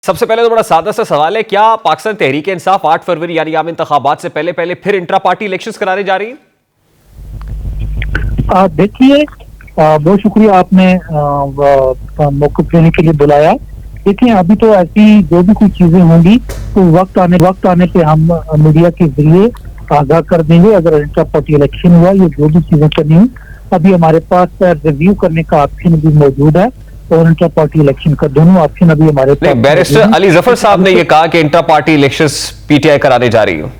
सबसे पहले तो बड़ा सादा सा सवाल है, क्या पाकिस्तान तहरीक इंसाफ 8 फरवरी यानी आम इंतखाबात से पहले पहले फिर इंट्रा पार्टी इलेक्शंस कराने जा रही है? देखिए, बहुत शुक्रिया आपने मौक़िफ़ लेने के लिए बुलाया। देखिए, अभी तो ऐसी जो भी कुछ चीजें होंगी तो वक्त आने पे हम मीडिया के जरिए आगाह कर देंगे। अगर इंट्रा पार्टी इलेक्शन हुआ, ये जो भी चीजें करनी है, अभी हमारे पास रिव्यू करने का ऑप्शन भी मौजूद है और इंट्रा पार्टी इलेक्शन का दोनों ऑप्शन अभी हमारे पास। बैरिस्टर अली जफर साहब ने यह कहा कि इंट्रा पार्टी इलेक्शंस पीटीआई कराने जा रही है।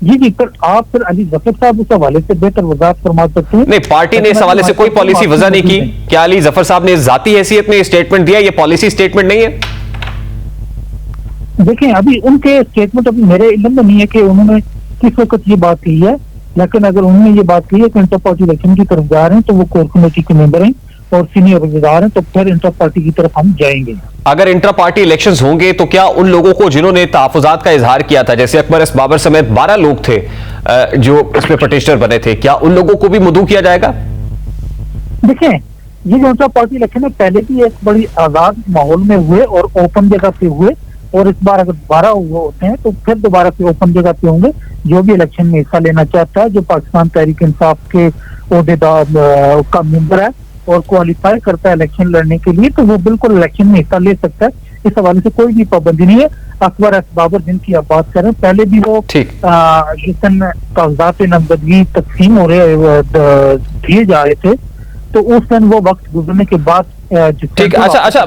जी, पर आप फिर अली जफर साहब उस हवाले से बेहतर वजाहत फरमा सकते हैं। नहीं, पार्टी ने इस हवाले से कोई पॉलिसी वजह नहीं की। क्या अली जफर साहब ने जाती हैसियत में स्टेटमेंट दिया? ये पॉलिसी स्टेटमेंट नहीं है। देखें, अभी उनके स्टेटमेंट अभी मेरे इल्म में नहीं है कि उन्होंने किस वक्त ये बात कही है, लेकिन अगर उन्होंने ये बात कही है कि इंटर पार्टी इलेक्शन की तरफ जा रहे हैं तो वो कोर कमेटी के मेंबर हैं और सीनियर वज़ीर हैं, तो फिर इंटर पार्टी की तरफ हम जाएंगे। अगर इंटर पार्टी इलेक्शंस होंगे तो क्या उन लोगों को जिन्होंने तहफ़्फ़ुज़ात का इजहार किया था, जैसे अकबर एस बाबर समेत 12 लोग थे जो इसमें पटिशनर बने थे, क्या उन लोगों को भी मदऊ किया जाएगा? देखें, ये जो इंटर पार्टी इलेक्शन है पहले भी एक बड़ी आजाद माहौल में हुए और ओपन जगह पे हुए, और इस बार अगर दोबारा होते हैं तो फिर दोबारा से ओपन जगह पे होंगे। जो भी इलेक्शन में हिस्सा लेना चाहता है, जो पाकिस्तान तहरीक इंसाफ के ओहदेदार का मेंबर है और क्वालिफाई करता है इलेक्शन लड़ने के लिए, तो वो बिल्कुल इलेक्शन में हिस्सा ले सकता है। इस हवाले से कोई भी पाबंदी नहीं है। अकबर एस बाबर जिनकी आप बात करें, पहले भी वो जिस दिन कागजात नामजदगी तकसीम हो रहे दिए जा रहे थे, तो उस दिन वो वक्त गुजरने के बाद ठीक। अच्छा,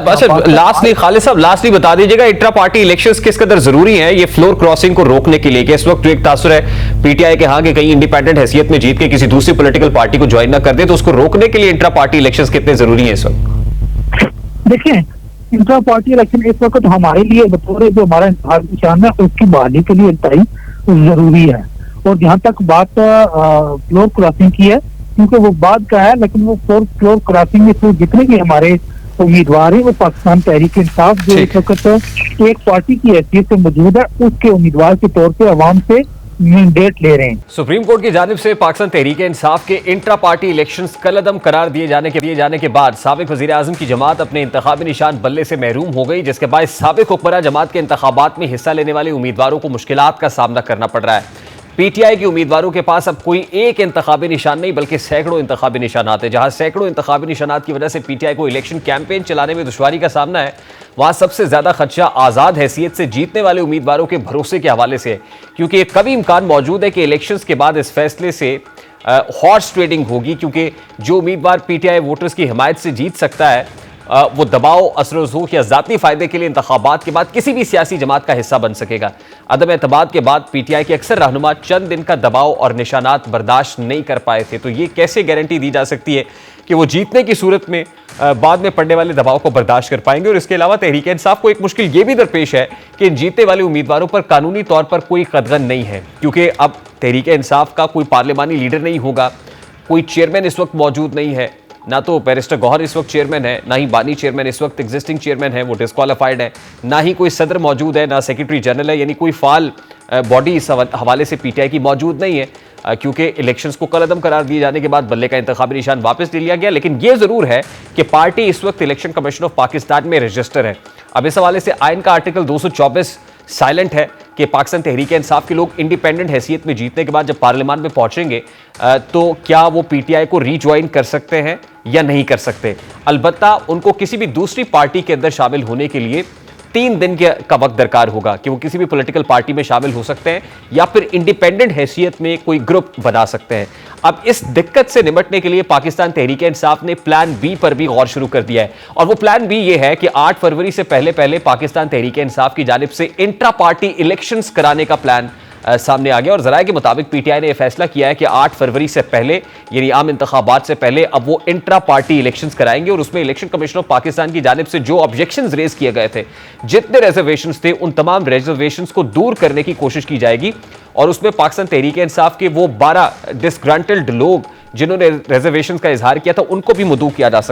लास्टली खालिद साहब, लास्टली बता दीजिएगा, इंट्रा पार्टी इलेक्शंस किस कदर जरूरी हैं ये फ्लोर क्रॉसिंग को रोकने के लिए? कि इस वक्त जो एक तासुर है पीटीआई के हाँ कि कहीं इंडिपेंडेंट हैसियत में जीत के किसी दूसरी पॉलिटिकल पार्टी को ज्वाइन ना कर दे, तो उसको रोकने के लिए इंट्रा पार्टी इलेक्शंस कितने जरूरी हैं इस वक्त? देखिए, इंट्रा पार्टी इलेक्शन इस वक्त हमारे लिए बतौर जो हमारा इंतखाब निशान है उसकी बहाली के लिए इंतहाई जरूरी है। और जहाँ तक बात फ्लोर क्रॉसिंग की है, क्योंकि वो बाद का है, लेकिन वो फ्लोर क्रॉसिंग में तो जितने भी हमारे उम्मीदवार हैं वो पाकिस्तान तहरीक इंसाफ जो इस वक्त एक पार्टी की हैसियत से मौजूद है, उसके उम्मीदवार के तौर पे अवाम से मैंडेट ले रहे हैं। सुप्रीम कोर्ट की जानिब से पाकिस्तान तहरीक इंसाफ के इंट्रा पार्टी इलेक्शंस कलअदम करार दिए जाने के बाद साबिक वजीर आजम की जमात अपने इंतखाबी निशान बल्ले से महरूम हो गई, जिसके बाद साबिक हुक्मरान जमात के इंतखाबात में हिस्सा लेने वाले उम्मीदवारों को मुश्किलात का सामना करना पड़ रहा है। पीटीआई के उम्मीदवारों के पास अब कोई एक इंतखाबी निशान नहीं बल्कि सैकड़ों इंतखाबी निशानात हैं। जहां सैकड़ों इंतखाबी निशानात की वजह से पीटीआई को इलेक्शन कैंपेन चलाने में दुश्वारी का सामना है, वहां सबसे ज्यादा खदशा आजाद हैसियत से जीतने वाले उम्मीदवारों के भरोसे के हवाले से है, क्योंकि एक कभी इम्कान मौजूद है कि इलेक्शंस के बाद इस फैसले से हॉर्स ट्रेडिंग होगी, क्योंकि जो उम्मीदवार पीटीआई वोटर्स की हिमायत से जीत सकता है वो दबाव, असर-ओ-ज़ूक़ या ज़ाती फ़ायदे के लिए इंतखाबात के बाद किसी भी सियासी जमात का हिस्सा बन सकेगा। अदम एतमाद के बाद पीटीआई के अक्सर रहनुमा चंद दिन का दबाव और निशानात बर्दाश्त नहीं कर पाए थे, तो ये कैसे गारंटी दी जा सकती है कि वो जीतने की सूरत में बाद में पड़ने वाले दबाव को बर्दाश्त कर पाएंगे? और इसके अलावा तहरीक इंसाफ को एक मुश्किल ये भी दरपेश है कि जीतने वाले उम्मीदवारों पर कानूनी तौर पर कोई कदगन नहीं है, क्योंकि अब तहरीक इंसाफ का कोई पार्लिमानी लीडर नहीं होगा, कोई चेयरमैन इस वक्त मौजूद नहीं है, ना तो बैरिस्टर गौहर इस वक्त चेयरमैन है, ना ही बानी चेयरमैन इस वक्त एग्जिस्टिंग चेयरमैन है, वो डिस्क्वालीफाइड है, ना ही कोई सदर मौजूद है, ना सेक्रेटरी जनरल है, यानी कोई फाल बॉडी इस हवाले से पीटीआई की मौजूद नहीं है, क्योंकि इलेक्शंस को कलअदम करार दिए जाने के बाद बल्ले का इंतखाबी निशान वापस ले लिया गया। लेकिन यह जरूर है कि पार्टी इस वक्त इलेक्शन कमीशन ऑफ पाकिस्तान में रजिस्टर है। अब इस हवाले से आइन का आर्टिकल 224 साइलेंट है कि पाकिस्तान तहरीक इंसाफ के लोग इंडिपेंडेंट हैसियत में जीतने के बाद जब पार्लियामान में पहुंचेंगे तो क्या वो पीटीआई को रीज्वाइन कर सकते हैं या नहीं कर सकते। अलबत्ता उनको किसी भी दूसरी पार्टी के अंदर शामिल होने के लिए 3 दिन का वक्त दरकार होगा कि वो किसी भी पॉलिटिकल पार्टी में शामिल हो सकते हैं या फिर इंडिपेंडेंट हैसियत में कोई ग्रुप बना सकते हैं। अब इस दिक्कत से निपटने के लिए पाकिस्तान तहरीक इंसाफ ने प्लान बी पर भी गौर शुरू कर दिया है, और वो प्लान बी ये है कि 8 फरवरी से पहले पहले पाकिस्तान तहरीक इंसाफ की जानिब से इंट्रा पार्टी इलेक्शंस कराने का प्लान सामने आ गया। और जराये के मुताबिक पीटीआई ने यह फैसला किया है कि 8 फरवरी से पहले यानी आम इंतखाबात से पहले अब वो इंट्रा पार्टी इलेक्शंस कराएंगे, और उसमें इलेक्शन कमीशन ऑफ पाकिस्तान की जानिब से जो ऑब्जेक्शंस रेज किए गए थे, जितने रिजर्वेशंस थे, उन तमाम रिजर्वेशंस को दूर करने की कोशिश की जाएगी। और उसमें पाकिस्तान तहरीक इंसाफ के वो 12 डिसग्रांटेड लोग जिन्होंने रिजर्वेशंस का इजहार किया था, उनको भी मदऊ किया जा सकता है।